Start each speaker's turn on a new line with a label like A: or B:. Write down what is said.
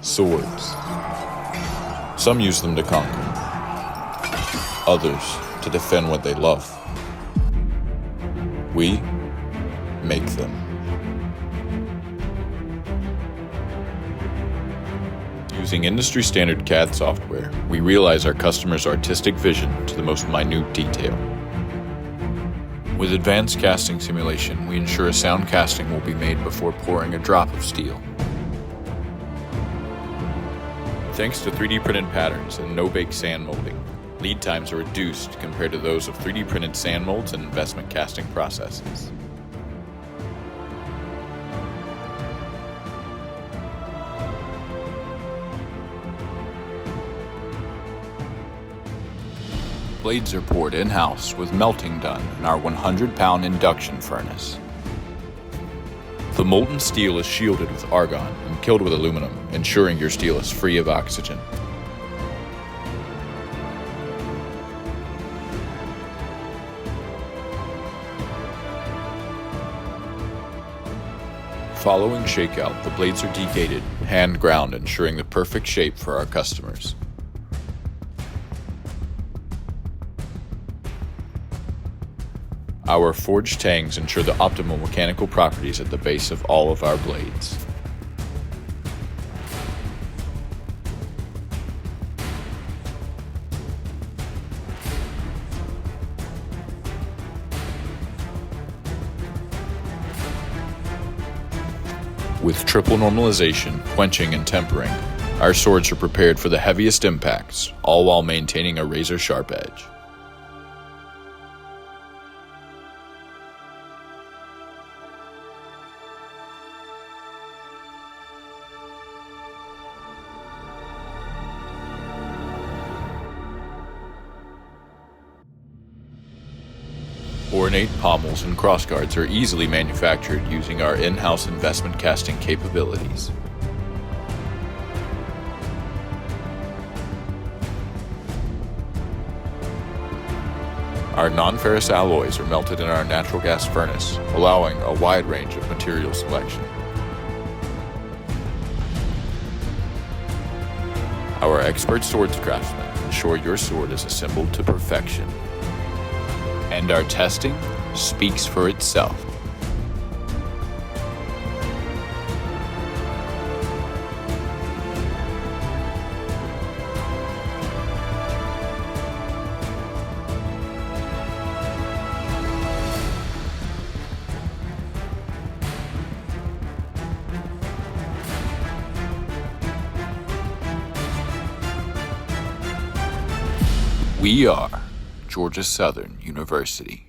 A: Swords. Some use them to conquer, others to defend what they love. We make them. Using industry-standard CAD software, we realize our customers' artistic vision to the most minute detail. With advanced casting simulation, we ensure a sound casting will be made before pouring a drop of steel. Thanks to 3D printed patterns and no-bake sand molding, lead times are reduced compared to those of 3D printed sand molds and investment casting processes. Blades are poured in-house with melting done in our 100-pound induction furnace. The molten steel is shielded with argon and killed with aluminum, ensuring your steel is free of oxygen. Following shakeout, the blades are degated, hand ground, ensuring the perfect shape for our customers. Our forged tangs ensure the optimal mechanical properties at the base of all of our blades. With triple normalization, quenching, and tempering, our swords are prepared for the heaviest impacts, all while maintaining a razor-sharp edge. Ornate pommels and crossguards are easily manufactured using our in-house investment casting capabilities. Our non-ferrous alloys are melted in our natural gas furnace, allowing a wide range of material selection. Our expert swords craftsmen ensure your sword is assembled to perfection. And our testing speaks for itself. We are Georgia Southern University.